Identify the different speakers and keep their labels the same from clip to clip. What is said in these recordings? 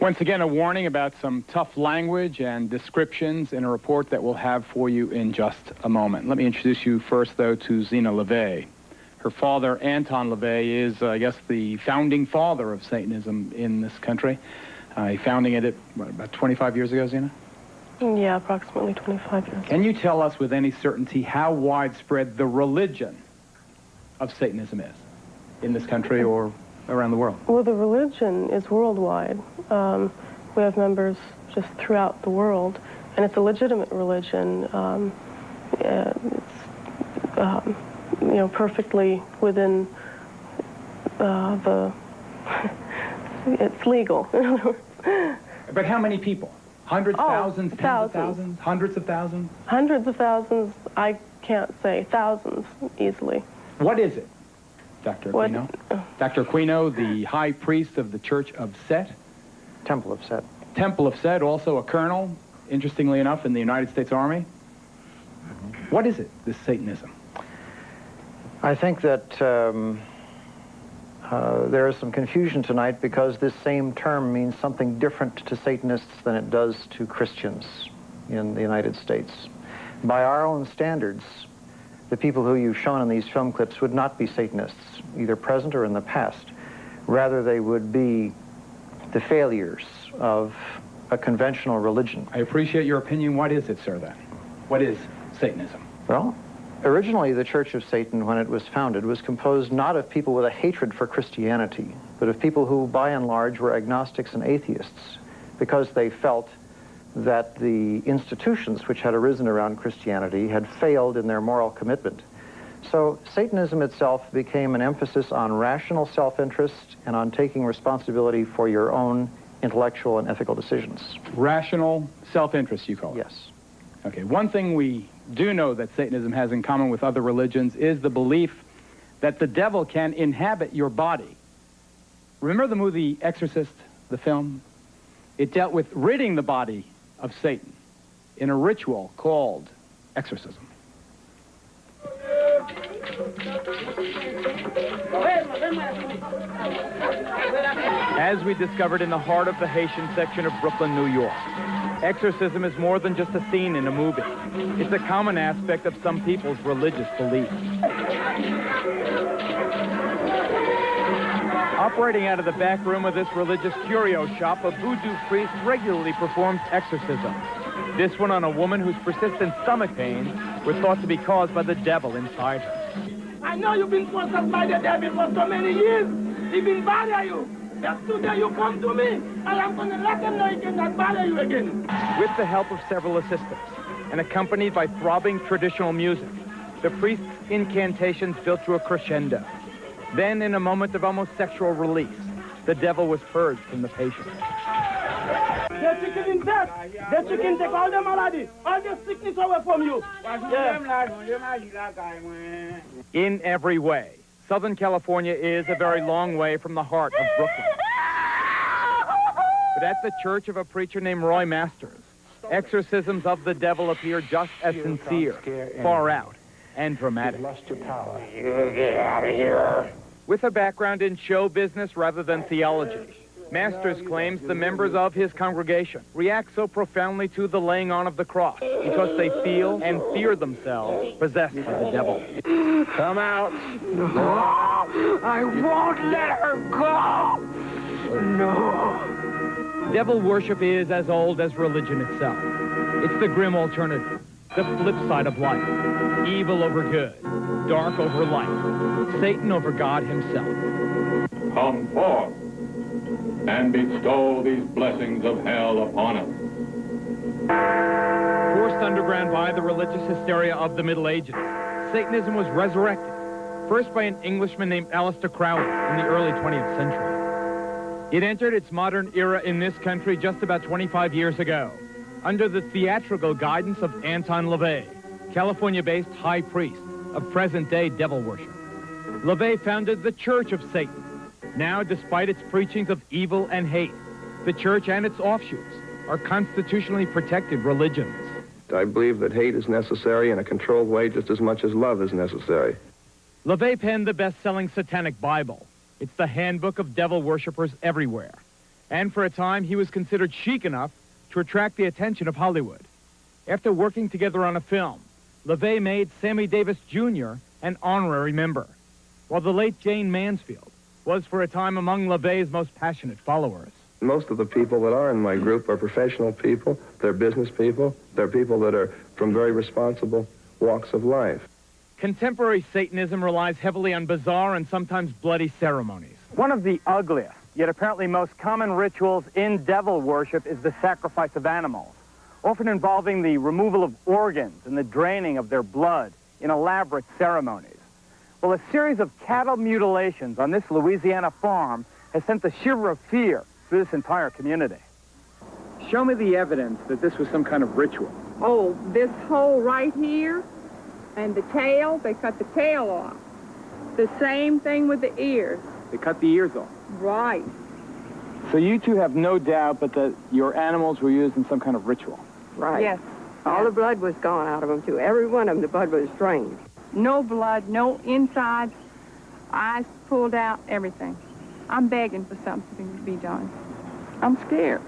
Speaker 1: Once again, a warning about some tough language and descriptions in a report that we'll have for you in just a moment. Let me introduce you first, though, to Zeena LaVey. Her father, Anton LaVey, is, I guess, the founding father of Satanism in this country. He founding it, about 25 years ago, Zeena?
Speaker 2: Yeah, approximately 25 years.
Speaker 1: Can you tell us with any certainty how widespread the religion of Satanism is in this country or around the world?
Speaker 2: Well, the religion is worldwide. We have members just throughout the world, and it's a legitimate religion. It's, perfectly within it's legal.
Speaker 1: But how many people? Hundreds, thousands, tens of
Speaker 2: thousands.
Speaker 1: thousands, hundreds of thousands?
Speaker 2: Hundreds of thousands, I can't say. Thousands, easily.
Speaker 1: What is it, Dr. Aquino? Dr. Aquino, the high priest of the Church of Set?
Speaker 3: Temple of Set.
Speaker 1: Temple of Set, also a colonel, interestingly enough, in the United States Army. What is it, this Satanism?
Speaker 3: I think that there is some confusion tonight because this same term means something different to Satanists than it does to Christians in the United States. By our own standards, the people who you've shown in these film clips would not be Satanists, either present or in the past. Rather, they would be the failures of a conventional religion.
Speaker 1: I appreciate your opinion. What is it, sir, then? What is Satanism?
Speaker 3: Well, originally the Church of Satan, when it was founded, was composed not of people with a hatred for Christianity, but of people who, by and large, were agnostics and atheists, because they felt that the institutions which had arisen around Christianity had failed in their moral commitment. So Satanism itself became an emphasis on rational self-interest and on taking responsibility for your own intellectual and ethical decisions.
Speaker 1: Rational self-interest, you call it?
Speaker 3: Yes.
Speaker 1: Okay, one thing we do know that Satanism has in common with other religions is the belief that the devil can inhabit your body. Remember the movie Exorcist, the film? It dealt with ridding the body of Satan in a ritual called exorcism. As we discovered in the heart of the Haitian section of Brooklyn, New York, exorcism is more than just a scene in a movie. It's a common aspect of some people's religious beliefs. Operating out of the back room of this religious curio shop, a voodoo priest regularly performs exorcism. This one on a woman whose persistent stomach pains were thought to be caused by the devil inside her.
Speaker 4: I know you've been possessed by the devil for so many years. He been bother you. But today you come to me, and I'm going to let him know he cannot bother you again.
Speaker 1: With the help of several assistants, and accompanied by throbbing traditional music, the priest's incantations built to a crescendo. Then, in a moment of almost sexual release, the devil was purged from the patient.
Speaker 4: The chicken is dead. The chicken take all the malady, all the sickness away from you. Yeah.
Speaker 1: In every way, Southern California is a very long way from the heart of Brooklyn. But at the church of a preacher named Roy Masters, exorcisms of the devil appear just as sincere, far out, and dramatic.
Speaker 4: You get out of here.
Speaker 1: With a background in show business rather than theology, Masters claims the members of his congregation react so profoundly to the laying on of the cross because they feel and fear themselves possessed by the devil.
Speaker 4: Come out. No, I won't let her go. No.
Speaker 1: Devil worship is as old as religion itself. It's the grim alternative, the flip side of life. Evil over good, dark over light, Satan over God himself.
Speaker 5: Come forth and bestow these blessings of hell upon us.
Speaker 1: Forced underground by the religious hysteria of the Middle Ages, Satanism was resurrected, first by an Englishman named Aleister Crowley in the early 20th century. It entered its modern era in this country just about 25 years ago, under the theatrical guidance of Anton LaVey, California-based high priest of present-day devil worship. LaVey founded the Church of Satan. Now, despite its preachings of evil and hate, the church and its offshoots are constitutionally protected religions.
Speaker 6: I believe that hate is necessary in a controlled way just as much as love is necessary.
Speaker 1: LaVey penned the best-selling satanic Bible. It's the handbook of devil worshippers everywhere. And for a time, he was considered chic enough to attract the attention of Hollywood. After working together on a film, LaVey made Sammy Davis Jr. an honorary member, while the late Jane Mansfield was for a time among LaVey's most passionate followers.
Speaker 6: Most of the people that are in my group are professional people. They're business people. They're people that are from very responsible walks of life.
Speaker 1: Contemporary Satanism relies heavily on bizarre and sometimes bloody ceremonies.
Speaker 7: One of the ugliest, yet apparently most common rituals in devil worship is the sacrifice of animals, often involving the removal of organs and the draining of their blood in elaborate ceremonies. Well, a series of cattle mutilations on this Louisiana farm has sent a shiver of fear through this entire community. Show me the evidence that this was some kind of ritual.
Speaker 8: Oh, this hole right here and the tail, they cut the tail off. The same thing with the ears.
Speaker 7: They cut the ears off.
Speaker 8: Right.
Speaker 7: So you two have no doubt but that your animals were used in some kind of ritual.
Speaker 9: Right.
Speaker 8: Yes.
Speaker 9: All the blood was gone out of them, too. Every one of them, the blood was drained.
Speaker 8: No blood, no insides, eyes pulled out, everything. I'm begging for something to be done. I'm scared.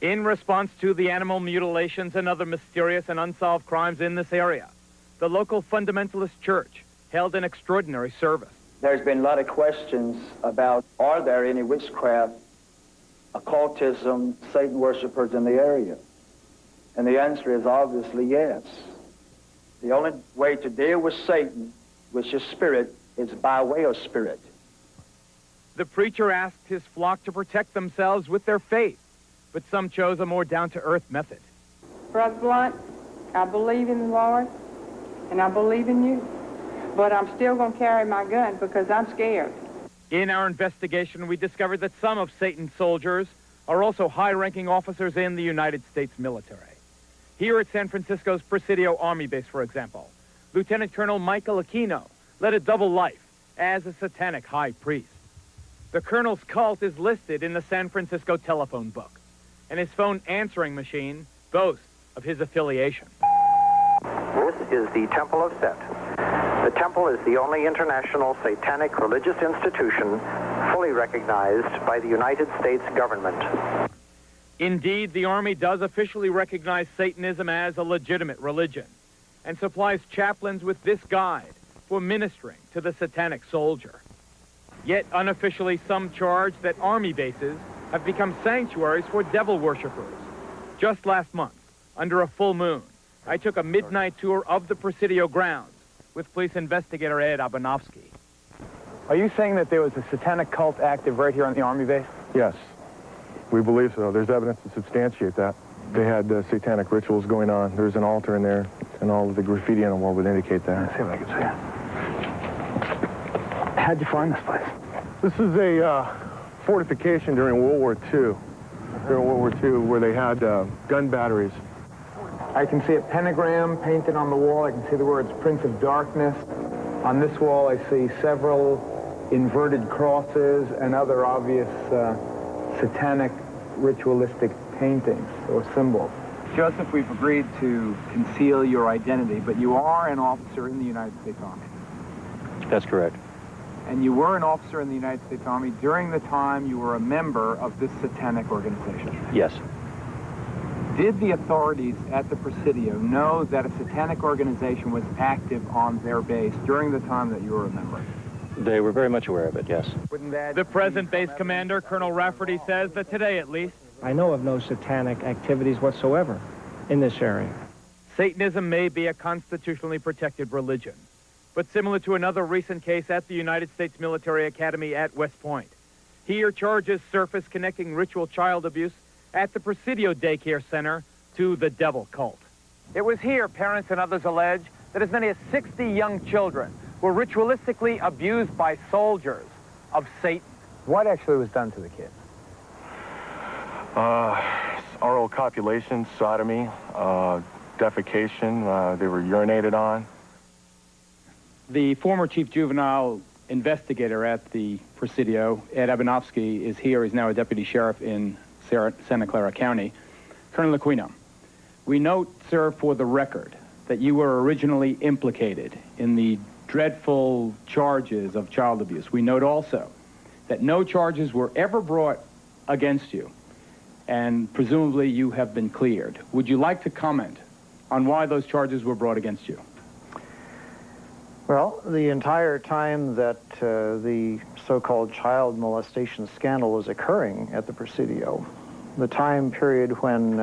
Speaker 1: In response to the animal mutilations and other mysterious and unsolved crimes in this area, the local fundamentalist church held an extraordinary service.
Speaker 10: There's been a lot of questions about, are there any witchcraft, occultism, Satan worshipers in the area? And the answer is obviously yes. The only way to deal with Satan, which is spirit, is by way of spirit.
Speaker 1: The preacher asked his flock to protect themselves with their faith, but some chose a more down-to-earth method.
Speaker 8: Brother Blunt, I believe in the Lord, and I believe in you, but I'm still going to carry my gun because I'm scared.
Speaker 1: In our investigation, we discovered that some of Satan's soldiers are also high-ranking officers in the United States military. Here at San Francisco's Presidio Army Base, for example, Lieutenant Colonel Michael Aquino led a double life as a satanic high priest. The colonel's cult is listed in the San Francisco telephone book, and his phone answering machine boasts of his affiliation.
Speaker 11: This is the Temple of Set. The temple is the only international satanic religious institution fully recognized by the United States government.
Speaker 1: Indeed, the Army does officially recognize Satanism as a legitimate religion and supplies chaplains with this guide for ministering to the satanic soldier. Yet unofficially, some charge that Army bases have become sanctuaries for devil worshippers. Just last month, under a full moon, I took a midnight tour of the Presidio grounds with police investigator Ed Abanofsky.
Speaker 7: Are you saying that there was a satanic cult active right here on the Army base?
Speaker 12: Yes, we believe so. There's evidence to substantiate that. They had satanic rituals going on. There's an altar in there, and all of the graffiti on the wall would indicate that.
Speaker 7: Let's see if I can see it. How'd you find this place?
Speaker 12: This is a fortification during World War II. During World War II, where they had gun batteries.
Speaker 7: I can see a pentagram painted on the wall. I can see the words Prince of Darkness. On this wall, I see several inverted crosses and other obvious satanic ritualistic paintings or symbols. Joseph, we've agreed to conceal your identity, but you are an officer in the United States Army.
Speaker 13: That's correct.
Speaker 7: And you were an officer in the United States Army during the time you were a member of this satanic organization.
Speaker 13: Yes.
Speaker 7: Did the authorities at the Presidio know that a satanic organization was active on their base during the time that you were a member?
Speaker 13: They were very much aware of it, yes.
Speaker 1: The present base commander, Colonel Rafferty, says that today, at least,
Speaker 14: I know of no satanic activities whatsoever in this area.
Speaker 1: Satanism may be a constitutionally protected religion, but similar to another recent case at the United States Military Academy at West Point, here charges surface connecting ritual child abuse at the Presidio Daycare Center to the devil cult.
Speaker 7: It was here, parents and others allege, that as many as 60 young children were ritualistically abused by soldiers of Satan. What actually was done to the kids?
Speaker 12: Oral copulation, sodomy, defecation. They were urinated on.
Speaker 7: The former chief juvenile investigator at the Presidio, Ed Abanofsky, is here. He's now a deputy sheriff in Santa Clara County. Colonel Aquino, we note, sir, for the record, that you were originally implicated in the dreadful charges of child abuse. We note also that no charges were ever brought against you, and presumably you have been cleared. Would you like to comment on why those charges were brought against you?
Speaker 3: Well, the entire time that the so-called child molestation scandal was occurring at the Presidio, the time period when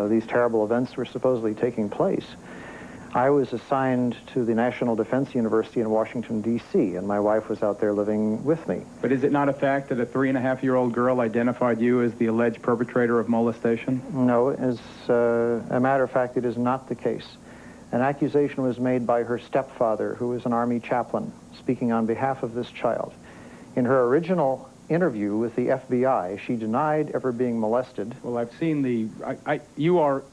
Speaker 3: these terrible events were supposedly taking place, I was assigned to the National Defense University in Washington, D.C., and my wife was out there living with me.
Speaker 7: But is it not a fact that a 3.5-year-old girl identified you as the alleged perpetrator of molestation?
Speaker 3: No, as a matter of fact, it is not the case. An accusation was made by her stepfather, who was an Army chaplain, speaking on behalf of this child. In her original interview with the FBI, she denied ever being molested.
Speaker 7: Well, I've seen the... you are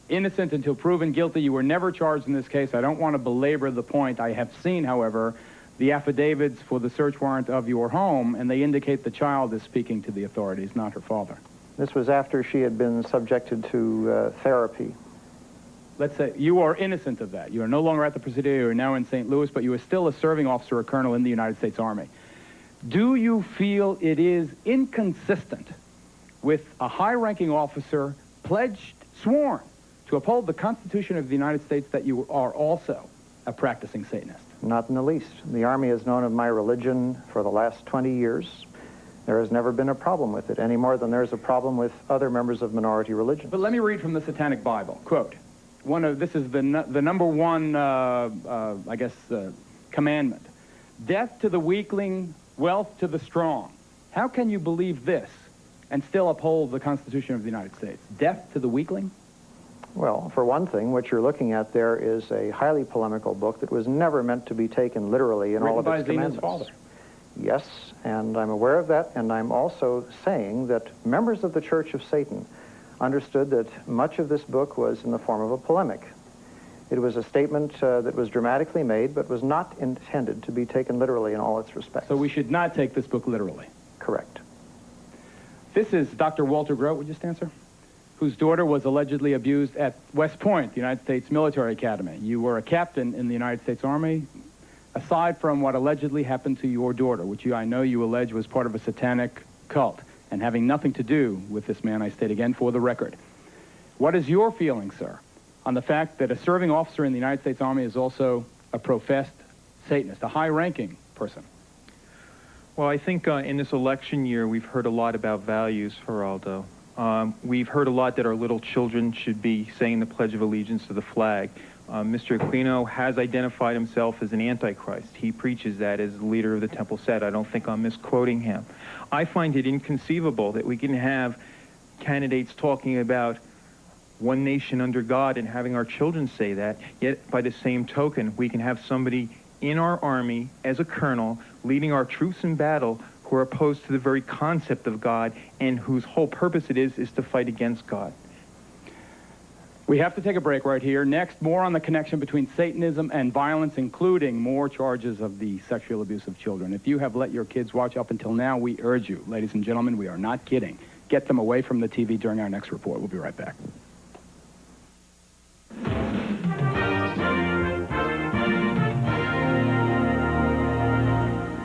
Speaker 7: innocent until proven guilty. You were never charged in this case. I don't want to belabor the point. I have seen, however, the affidavits for the search warrant of your home, and they indicate the child is speaking to the authorities, not her father.
Speaker 3: This was after she had been subjected to therapy.
Speaker 7: Let's say you are innocent of that. You are no longer at the Presidio. You are now in St. Louis, but you are still a serving officer or colonel in the United States Army. Do you feel it is inconsistent with a high-ranking officer pledged, sworn, to uphold the Constitution of the United States that you are also a practicing Satanist?
Speaker 3: Not in the least. The Army has known of my religion for the last 20 years. There has never been a problem with it, any more than there's a problem with other members of minority religions.
Speaker 7: But let me read from the Satanic Bible. Quote, this is the number one, commandment. Death to the weakling, wealth to the strong. How can you believe this and still uphold the Constitution of the United States? Death to the weakling?
Speaker 3: Well, for one thing, what you're looking at there is a highly polemical book that was never meant to be taken literally in all of its commandments.
Speaker 7: Written by Zeena's father.
Speaker 3: Yes, and I'm aware of that, and I'm also saying that members of the Church of Satan understood that much of this book was in the form of a polemic. It was a statement that was dramatically made, but was not intended to be taken literally in all its respects.
Speaker 7: So we should not take this book literally?
Speaker 3: Correct.
Speaker 7: This is Dr. Walter Grote, would you stand, sir? Whose daughter was allegedly abused at West Point, the United States Military Academy. You were a captain in the United States Army. Aside from what allegedly happened to your daughter, which I know you allege was part of a satanic cult, and having nothing to do with this man, I state again for the record, what is your feeling, sir, on the fact that a serving officer in the United States Army is also a professed Satanist, a high-ranking person?
Speaker 15: Well, I think in this election year, we've heard a lot about values, Geraldo. We've heard a lot that our little children should be saying the Pledge of Allegiance to the flag. Mr. Aquino has identified himself as an antichrist. He preaches that as the leader of the Temple Set. I don't think I'm misquoting him. I find it inconceivable that we can have candidates talking about one nation under God and having our children say that, yet by the same token, we can have somebody in our Army as a colonel leading our troops in battle who are opposed to the very concept of God and whose whole purpose it is to fight against God.
Speaker 7: We have to take a break right here. Next, more on the connection between Satanism and violence, including more charges of the sexual abuse of children. If you have let your kids watch up until now, we urge you, ladies and gentlemen, we are not kidding. Get them away from the TV during our next report. We'll be right back.